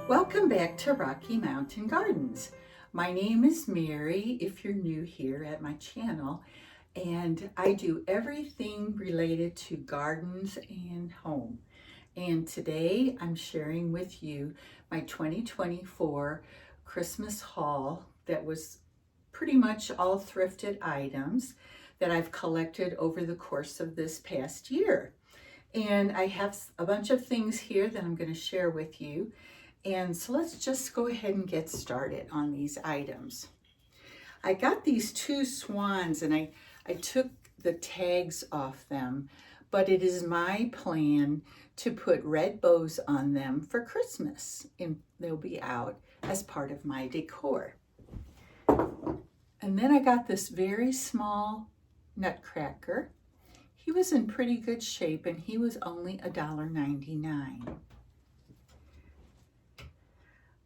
Welcome back to Rocky Mountain Gardens. My name is Mary, if you're new here at my channel, and I do everything related to gardens and home. And today I'm sharing with you my 2024 Christmas haul that was pretty much all thrifted items that I've collected over the course of this past year. And I have a bunch of things here that I'm going to share with you. And so let's just go ahead and get started on these items. I got these two swans and I took the tags off them, but it is my plan to put red bows on them for Christmas, and they'll be out as part of my decor. And then I got this very small nutcracker. He was in pretty good shape and he was only $1.99.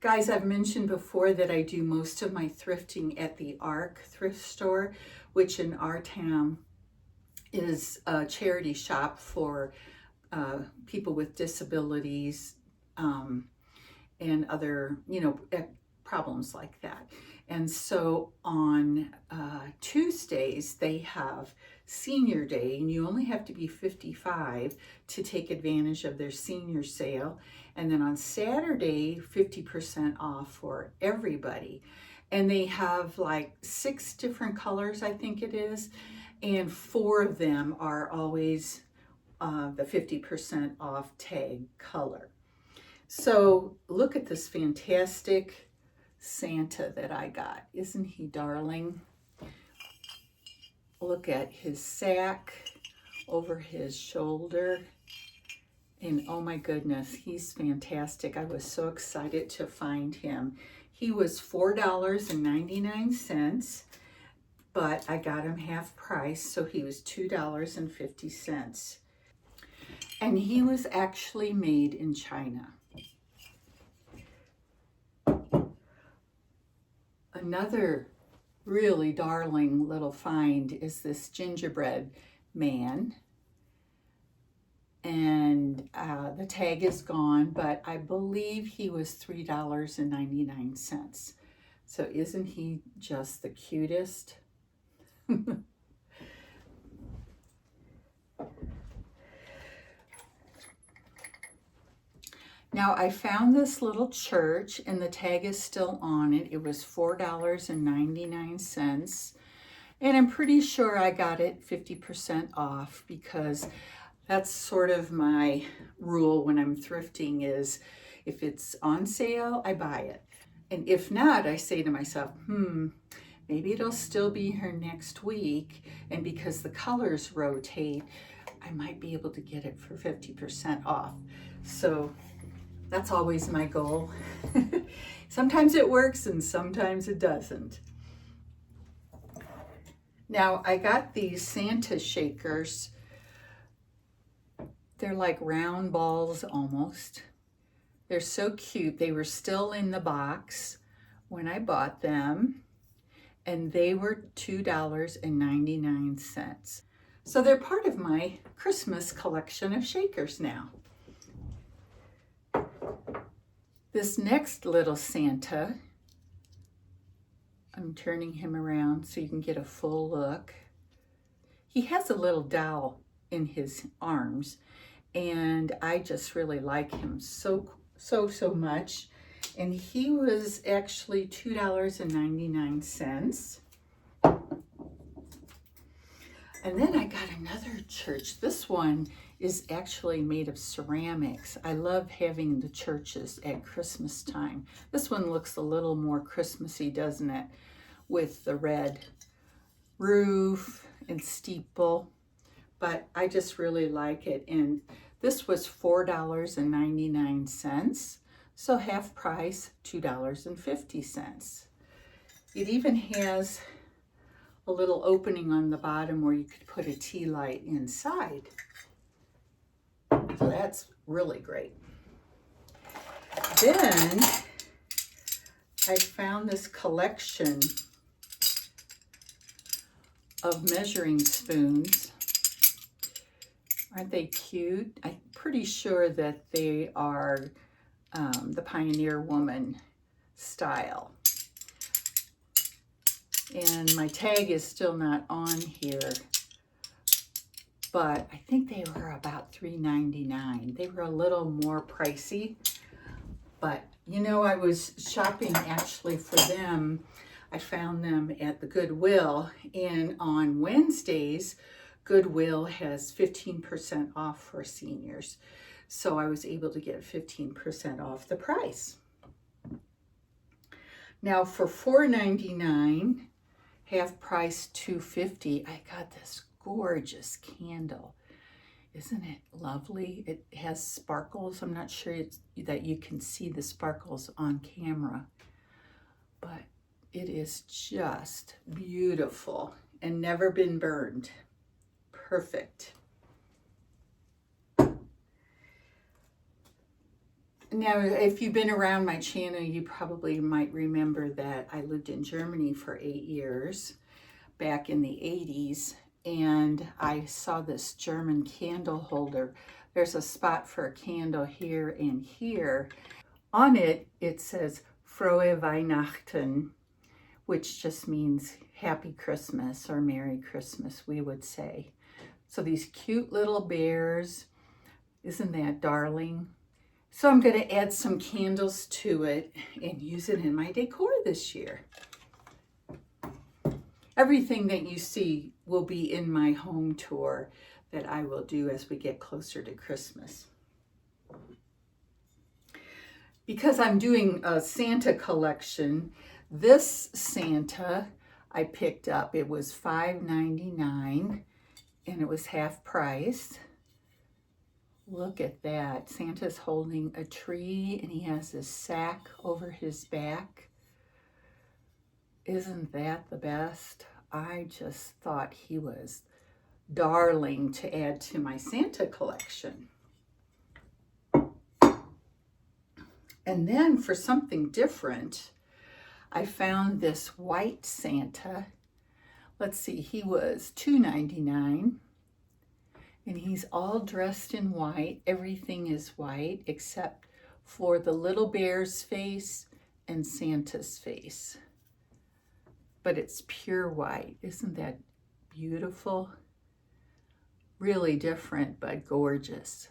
Guys, I've mentioned before that I do most of my thrifting at the ARC thrift store, which in our town is a charity shop for people with disabilities and other, problems like that. And so on Tuesdays, they have Senior Day, and you only have to be 55 to take advantage of their senior sale. And then on Saturday, 50% off for everybody. And they have like 6 different colors, I think it is, and 4 of them are always the 50% off tag color. So look at this fantastic Santa that I got. Isn't he darling? Look at his sack over his shoulder. And oh my goodness, he's fantastic. I was so excited to find him. He was $4.99, but I got him half price, so he was $2.50. And he was actually made in China. Another really darling little find is this gingerbread man. And the tag is gone, but I believe he was $3.99. So isn't he just the cutest? Now I found this little church and the tag is still on it. It was $4.99. And I'm pretty sure I got it 50% off because that's sort of my rule when I'm thrifting is if it's on sale, I buy it. And if not, I say to myself, maybe it'll still be here next week. And because the colors rotate, I might be able to get it for 50% off. So that's always my goal. Sometimes it works and sometimes it doesn't. Now I got these Santa shakers. They're like round balls almost. They're so cute. They were still in the box when I bought them, and they were $2.99. So they're part of my Christmas collection of shakers now. This next little Santa, I'm turning him around so you can get a full look. He has a little doll in his arms, and I just really like him so much. And he was actually $2.99. And then I got another church. This one is actually made of ceramics. I love having the churches at Christmas time. This one looks a little more Christmassy, doesn't it? With the red roof and steeple. But I just really like it. And this was $4.99. So half price, $2.50. It even has a little opening on the bottom where you could put a tea light inside. So that's really great. Then I found this collection of measuring spoons. Aren't they cute? I'm pretty sure that they are the Pioneer Woman style. And my tag is still not on here, but I think they were about $3.99. They were a little more pricey, but you know, I was shopping actually for them. I found them at the Goodwill, and on Wednesdays, Goodwill has 15% off for seniors. So I was able to get 15% off the price. Now for $4.99, half price $2.50, I got this gorgeous candle. Isn't it lovely? It has sparkles. I'm not sure that you can see the sparkles on camera, but it is just beautiful and never been burned. Perfect. Now, if you've been around my channel, you probably might remember that I lived in Germany for 8 years back in the 80s, and I saw this German candle holder. There's a spot for a candle here and here. On it, it says Frohe Weihnachten, which just means Happy Christmas or Merry Christmas, we would say. So these cute little bears, isn't that darling? So I'm going to add some candles to it and use it in my decor this year. Everything that you see will be in my home tour that I will do as we get closer to Christmas. Because I'm doing a Santa collection, this Santa I picked up. It was $5.99 and it was half price. Look at that. Santa's holding a tree and he has his sack over his back. Isn't that the best? I just thought he was darling to add to my Santa collection. And then for something different, I found this white Santa. Let's see, he was $2.99. And he's all dressed in white. Everything is white except for the little bear's face and Santa's face. But it's pure white. Isn't that beautiful? Really different, but gorgeous.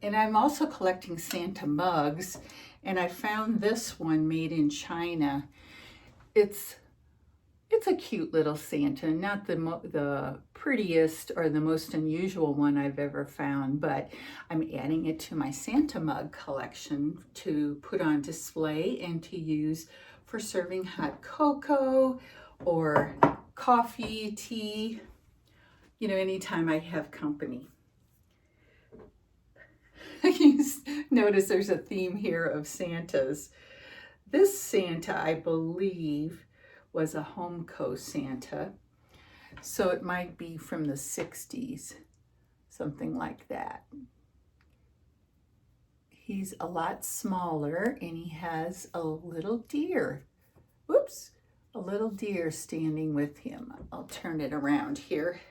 And I'm also collecting Santa mugs, and I found this one made in China. It's a cute little Santa, not the prettiest or the most unusual one I've ever found, but I'm adding it to my Santa mug collection to put on display and to use for serving hot cocoa or coffee, tea, you know, anytime I have company. You notice there's a theme here of Santas. This Santa, I believe, was a Homeco Santa, so it might be from the 60s, something like that. He's a lot smaller and he has a little deer. Whoops, a little deer standing with him. I'll turn it around here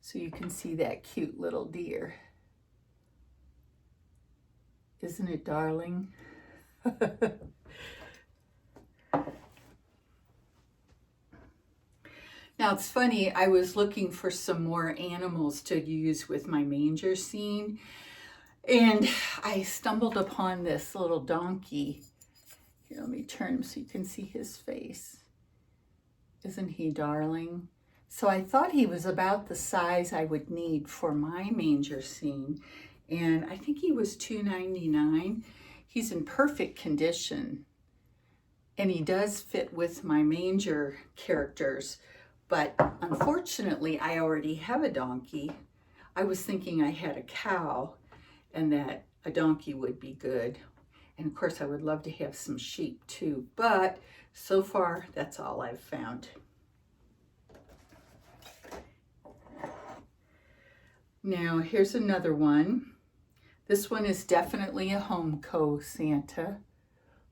so you can see that cute little deer. Isn't it darling? Now it's funny, I was looking for some more animals to use with my manger scene, and I stumbled upon this little donkey. Here, let me turn him so you can see his face. Isn't he darling? So I thought he was about the size I would need for my manger scene, and I think he was $2.99. He's in perfect condition, and he does fit with my manger characters. But unfortunately, I already have a donkey. I was thinking I had a cow and that a donkey would be good. And of course, I would love to have some sheep too. But so far, that's all I've found. Now, here's another one. This one is definitely a Homeco Santa.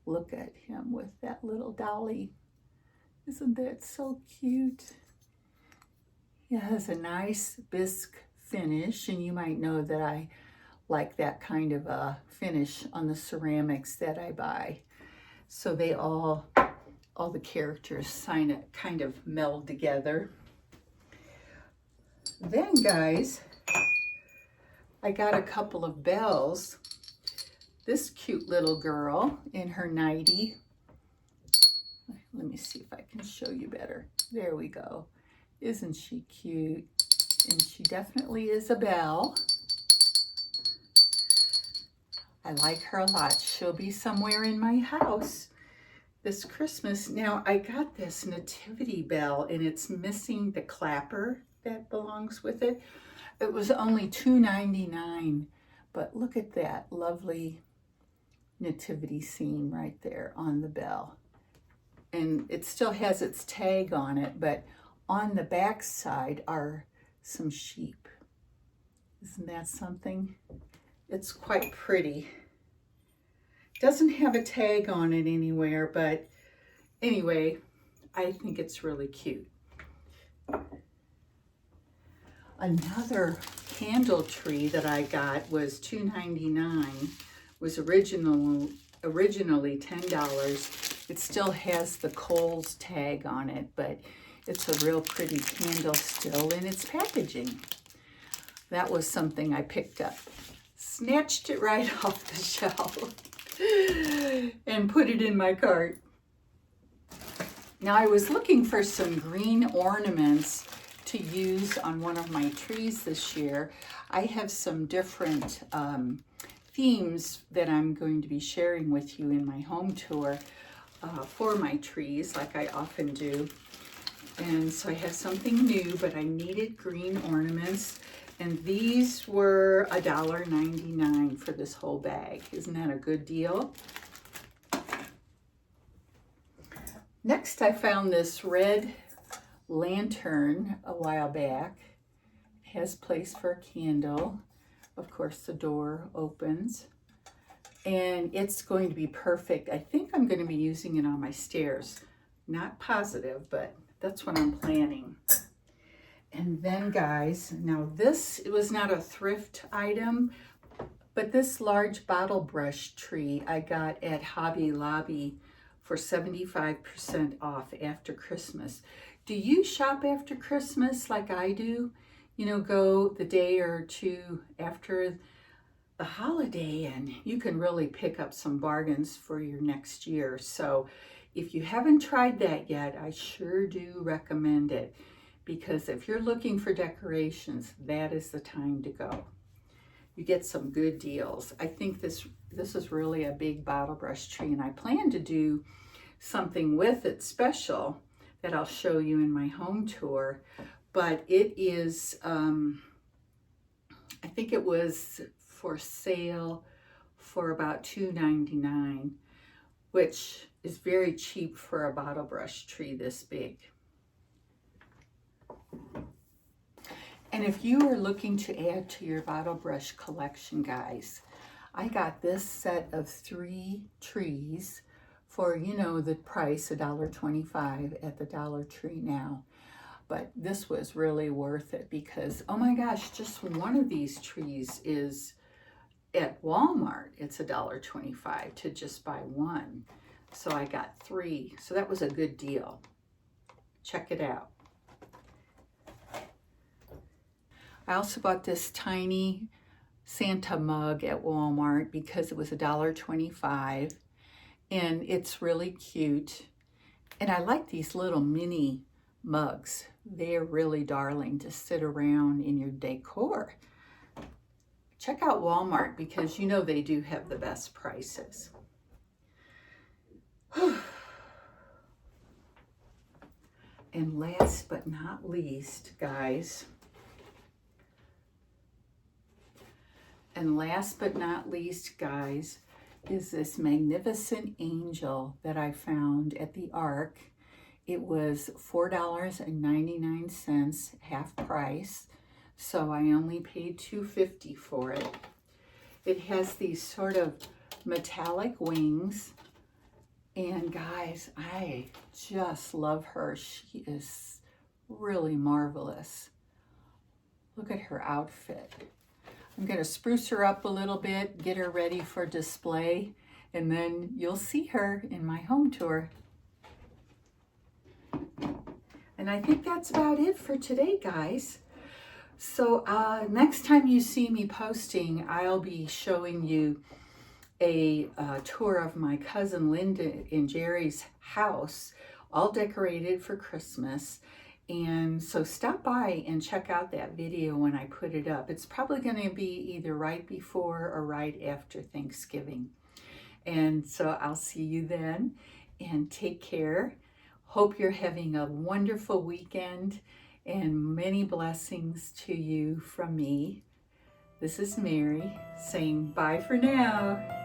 Look at him with that little dolly. Isn't that so cute? It has a nice bisque finish, and you might know that I like that kind of a finish on the ceramics that I buy. So they all the characters kind of meld together. Then guys, I got a couple of bells. This cute little girl in her nightie. Let me see if I can show you better. There we go. Isn't she cute? And she definitely is a bell. I like her a lot. She'll be somewhere in my house this Christmas. Now, I got this nativity bell, and it's missing the clapper that belongs with it. It was only $2.99, but look at that lovely nativity scene right there on the bell. And it still has its tag on it, but on the back side are some sheep. Isn't that something? It's quite pretty. Doesn't have a tag on it anywhere, but anyway, I think it's really cute. Another candle tree that I got was $2.99. Was originally $10. It still has the Kohl's tag on it, but it's a real pretty candle still in its packaging. That was something I picked up. Snatched it right off the shelf and put it in my cart. Now I was looking for some green ornaments to use on one of my trees this year. I have some different themes that I'm going to be sharing with you in my home tour for my trees, like I often do. And so I have something new, but I needed green ornaments. And these were $1.99 for this whole bag. Isn't that a good deal? Next, I found this red lantern a while back. It has place for a candle. Of course, the door opens. And it's going to be perfect. I think I'm going to be using it on my stairs. Not positive, but that's what I'm planning. And then guys, now this, it was not a thrift item, but this large bottle brush tree I got at Hobby Lobby for 75% off after Christmas. Do you shop after Christmas like I do? You know, go the day or two after the holiday, and you can really pick up some bargains for your next year. So if you haven't tried that yet, I sure do recommend it, because if you're looking for decorations, that is the time to go. You get some good deals. I think this is really a big bottle brush tree, and I plan to do something with it special that I'll show you in my home tour. But it is, I think it was for sale for about $2.99, which is very cheap for a bottle brush tree this big. And if you are looking to add to your bottle brush collection, guys, I got this set of 3 trees for, you know, the price, $1.25 at the Dollar Tree now. But this was really worth it because, oh my gosh, just one of these trees is at Walmart. It's $1.25 to just buy one. So I got 3. So that was a good deal. Check it out. I also bought this tiny Santa mug at Walmart because it was $1.25, and it's really cute. And I like these little mini mugs. They're really darling to sit around in your decor. Check out Walmart because you know they do have the best prices. And last but not least, guys, is this magnificent angel that I found at the Ark. It was $4.99, half price, so I only paid $2.50 for it. It has these sort of metallic wings, and guys, I just love her. She is really marvelous. Look at her outfit. I'm going to spruce her up a little bit, get her ready for display, and then you'll see her in my home tour. And I think that's about it for today, guys. So next time you see me posting, I'll be showing you a tour of my cousin Linda and Jerry's house, all decorated for Christmas. And so stop by and check out that video when I put it up. It's probably going to be either right before or right after Thanksgiving. And so I'll see you then, and take care. Hope you're having a wonderful weekend, and many blessings to you from me. This is Mary saying bye for now.